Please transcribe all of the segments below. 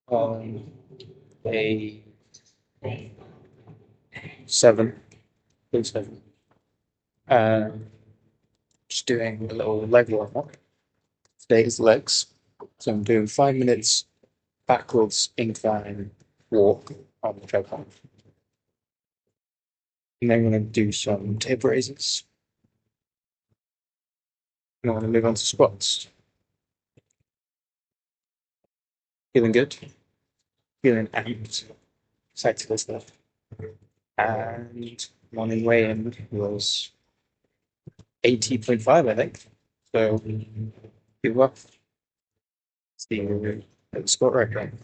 on a 7, day 7. Um, just doing a little leg warm up. Today's legs. So I'm doing 5 minutes backwards incline walk on the treadmill. And then I'm going to do some table raises. And I'm going to move on to squats. Feeling good? Feeling amped? Excited for stuff. And morning weigh-in was 80.5, I think. So, good luck. See you at the squat rack then.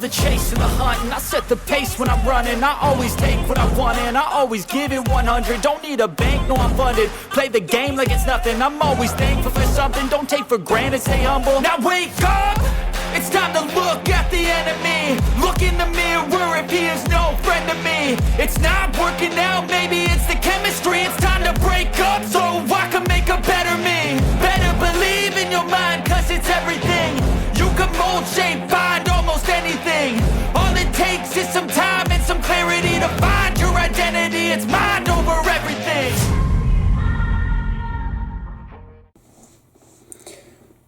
the chase and the hunt, and I set the pace when I'm running. I always take what I want and I always give it 100. Don't need a bank, no I'm funded. Play the game like it's nothing. I'm always thankful for something. Don't take for granted, stay humble. Now wake up! It's time to look at the enemy. Look in the mirror if he is no friend to me. It's not working out, maybe it's the chemistry. It's time to break up so I can make a better me. Better believe in your mind, cause it's everything. You can mold, shape, find almost anything. All it takes is some time and some clarity to find your identity. It's mind over everything.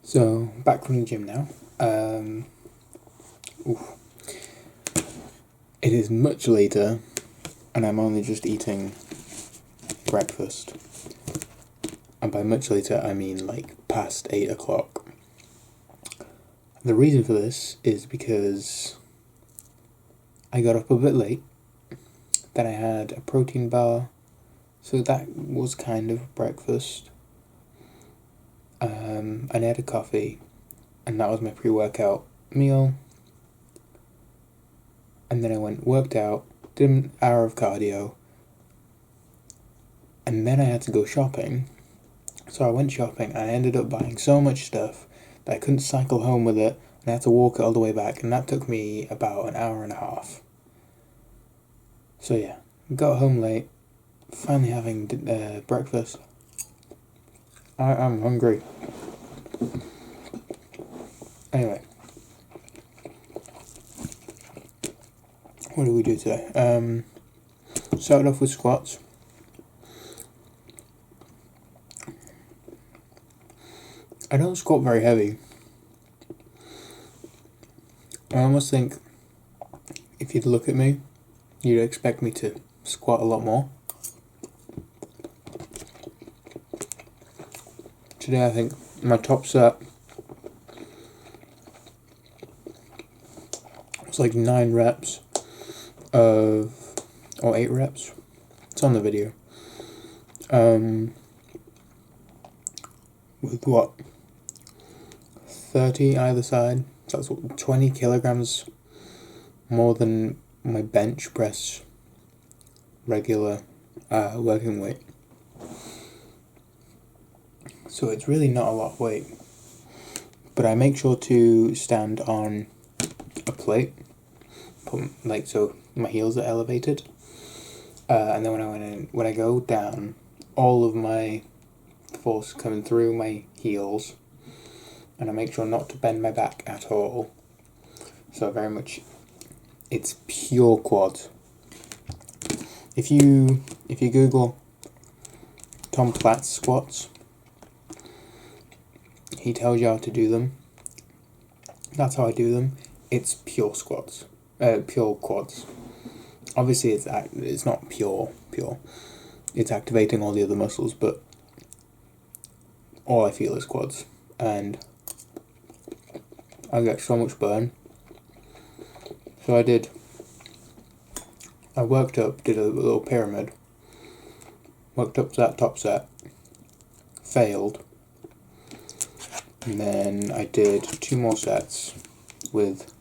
So, back from the gym now. It is much later, and I'm only just eating breakfast. And by much later, I mean like past 8 o'clock. The reason for this is because I got up a bit late, then I had a protein bar, so that was kind of breakfast. And I had a coffee, and that was my pre-workout meal. And then I worked out, did an hour of cardio, and then I had to go shopping. So I went shopping, and I ended up buying so much stuff that I couldn't cycle home with it, and I had to walk it all the way back, and that took me about an hour and a half. So yeah, got home late, finally having breakfast. I'm hungry. Anyway, what do we do today? Started off with squats. I don't squat very heavy. I almost think if you'd look at me, you'd expect me to squat a lot more. Today I think my top set was like 9 reps or 8 reps. It's on the video. With what? 30 either side. So that's 20 kilograms more than my bench press regular working weight. So it's really not a lot of weight. But I make sure to stand on a plate, so my heels are elevated. And then when I go down, all of my force coming through my heels, and I make sure not to bend my back at all. So very much, it's pure quads. If you Google Tom Platt's squats, he tells you how to do them. That's how I do them. It's pure squats, pure quads. Obviously, it's not pure. It's activating all the other muscles, but all I feel is quads, and I get so much burn. So I worked up, did a little pyramid, worked up to that top set, failed, and then I did 2 more sets with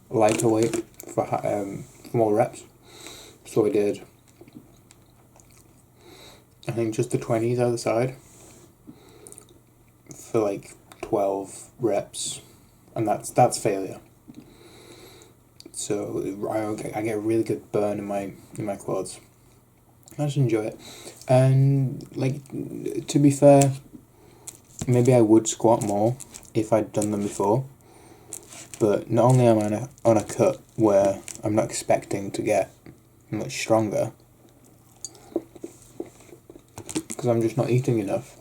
lighter weight for more reps. So I did, I think, just the 20s either side for like 12 reps, and that's failure. So I get a really good burn in my quads. I just enjoy it, and like, to be fair, maybe I would squat more if I'd done them before. But not only am I on a cut where I'm not expecting to get much stronger, because I'm just not eating enough.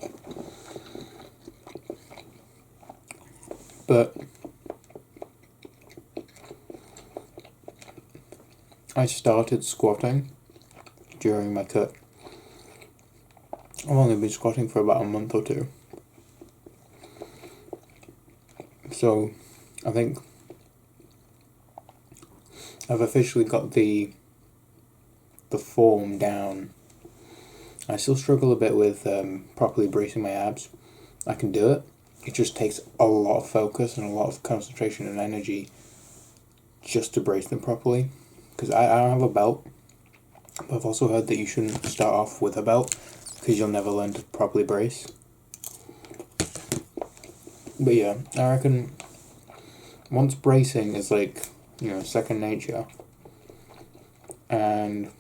But I started squatting during my cut. I've only been squatting for about a month or 2. So I think I've officially got the form down. I still struggle a bit with properly bracing my abs. I can do it. It just takes a lot of focus and a lot of concentration and energy just to brace them properly, because I don't have a belt, but I've also heard that you shouldn't start off with a belt because you'll never learn to properly brace. But yeah, I reckon once bracing is like, second nature, and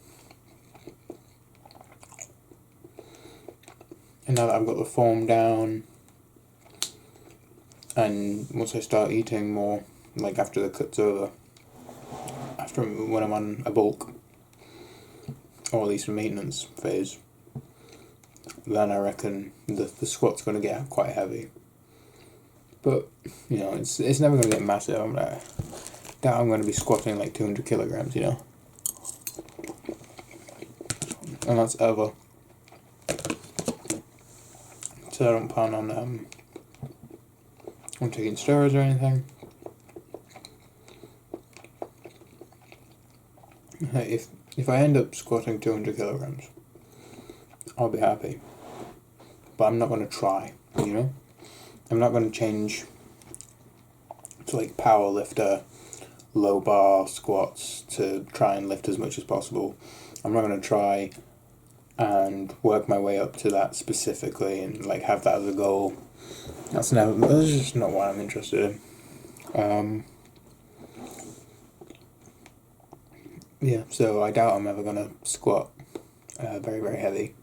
now that I've got the form down, and once I start eating more, like after the cut's over, after when I'm on a bulk, or at least a maintenance phase, then I reckon the squat's going to get quite heavy. But, it's never going to get massive. I'm going to be squatting like 200 kilograms, And that's ever. So I don't plan on taking steroids or anything. If I end up squatting 200 kilograms, I'll be happy. But I'm not going to try, I'm not going to change to like power lifter, low bar squats to try and lift as much as possible. I'm not going to try and work my way up to that specifically and like have that as a goal. That's just not what I'm interested in. Yeah, so I doubt I'm ever going to squat very, very heavy.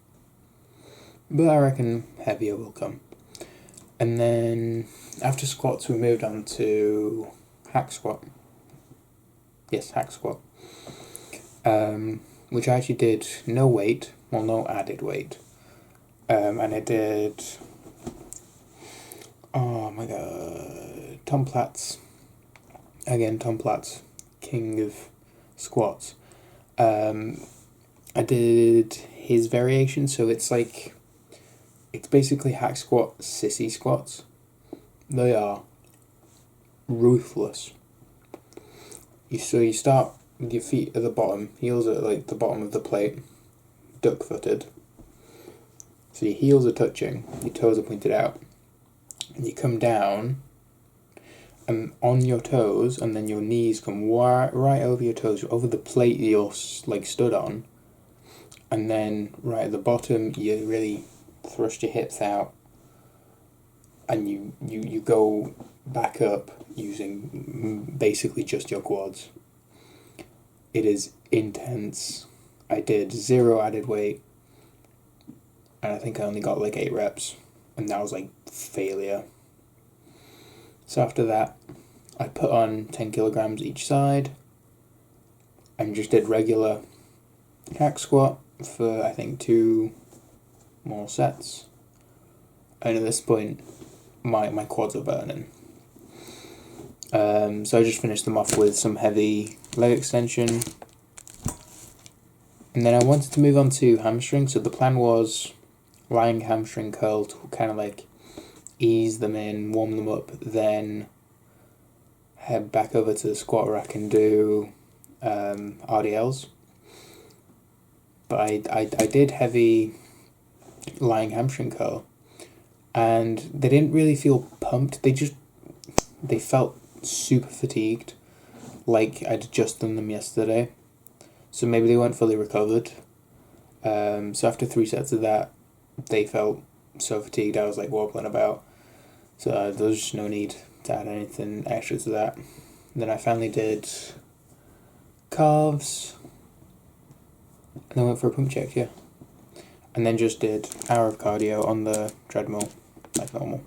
But I reckon heavier will come. And then after squats we moved on to hack squat. Yes, hack squat. Which I actually did no weight, well no added weight. And I did, oh my god, Tom Platz. Again, Tom Platz, king of squats. I did his variation, so it's basically hack squat sissy squats. They are ruthless. You start with your feet at the bottom, heels at like the bottom of the plate, duck footed. So your heels are touching, your toes are pointed out, and you come down and on your toes, and then your knees come right over your toes, over the plate you're like stood on, and then right at the bottom you really thrust your hips out, and you go back up using basically just your quads. It is intense. I did 0 added weight, and I think I only got like 8 reps, and that was like failure. So after that, I put on 10 kilograms each side, and just did regular hack squat for I think 2 more sets. And at this point, my quads are burning. So I just finished them off with some heavy leg extension. And then I wanted to move on to hamstring. So the plan was lying hamstring curl to kind of like ease them in, warm them up, then head back over to the squat rack and do RDLs. But I did heavy lying hamstring curl, and they didn't really feel pumped. They felt super fatigued, like I'd just done them yesterday, so maybe they weren't fully recovered. So after 3 sets of that, they felt so fatigued I was like wobbling about, so there was just no need to add anything extra to that. Then I finally did calves, and then went for a pump check, yeah. And then just did hour of cardio on the treadmill, like normal.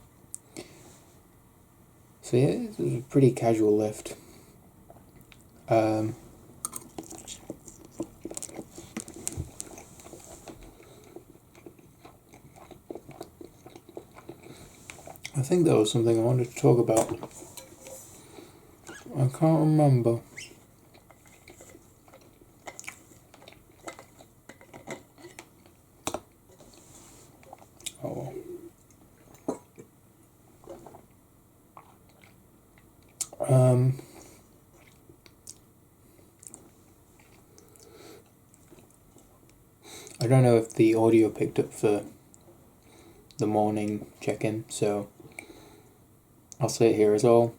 So yeah, it was a pretty casual lift. I think there was something I wanted to talk about. I can't remember. Oh. I don't know if the audio picked up for the morning check-in, so I'll say it here as well.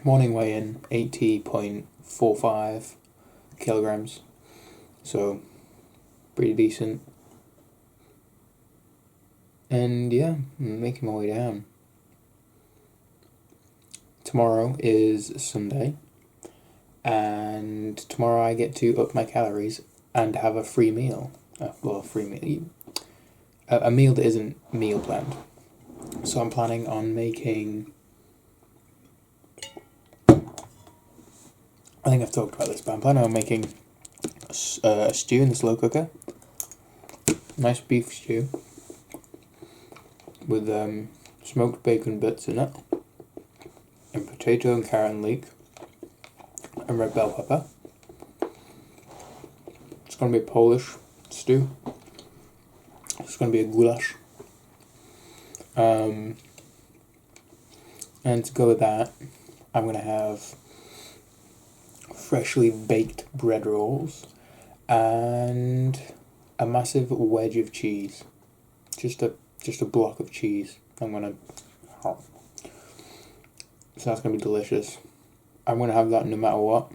Morning weigh-in 80.45 kilograms, so pretty decent. And yeah, I'm making my way down. Tomorrow is Sunday, and tomorrow I get to up my calories and have a free meal. A meal that isn't meal planned. So I'm planning on making, I think I've talked about this, but I'm planning on making a stew in the slow cooker. Nice beef stew with smoked bacon bits in it, and potato and carrot and leek, and red bell pepper. It's going to be a Polish stew. It's going to be a goulash. And to go with that, I'm going to have freshly baked bread rolls and a massive wedge of cheese. Just a block of cheese. I'm going to... So that's going to be delicious. I'm going to have that no matter what.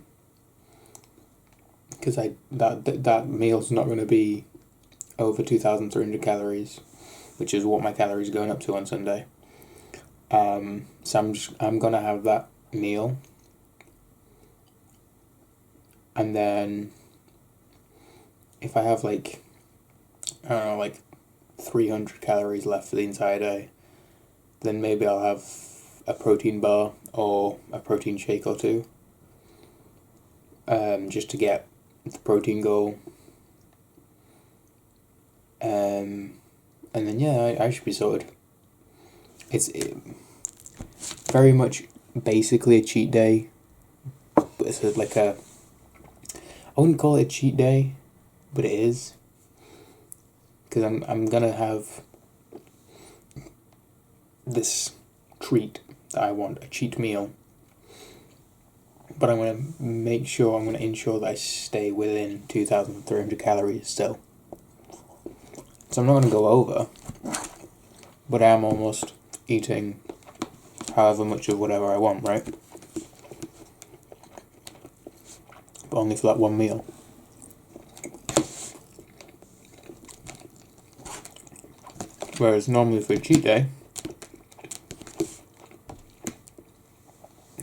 Because that meal's not going to be over 2,300 calories, which is what my calories are going up to on Sunday. So I'm gonna have that meal, and then if I have like 300 calories left for the entire day, then maybe I'll have a protein bar or a protein shake or two, just to get the protein goal. And then yeah, I should be sorted. It's very much basically a cheat day, but it's like I wouldn't call it a cheat day, but it is, because I'm gonna have this treat that I want, a cheat meal, but I'm gonna ensure that I stay within 2,300 calories still. So I'm not going to go over, but I am almost eating however much of whatever I want, right? But only for that one meal. Whereas normally for a cheat day,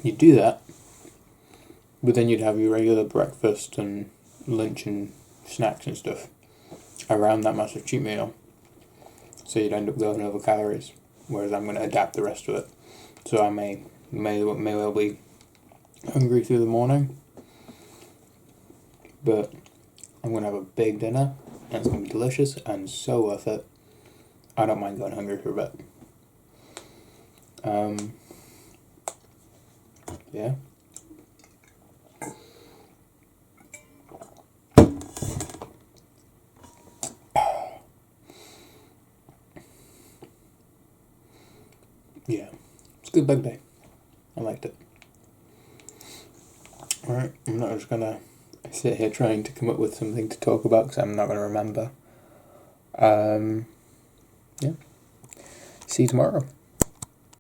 you'd do that, but then you'd have your regular breakfast and lunch and snacks and stuff around that massive cheat meal, so you'd end up going over calories. Whereas I'm going to adapt the rest of it, so I may well be hungry through the morning, but I'm going to have a big dinner, and it's going to be delicious and so worth it. I don't mind going hungry for a bit. Yeah. Yeah, it's a good bug day. I liked it. Alright, I'm not just gonna sit here trying to come up with something to talk about because I'm not gonna remember. Yeah. See you tomorrow.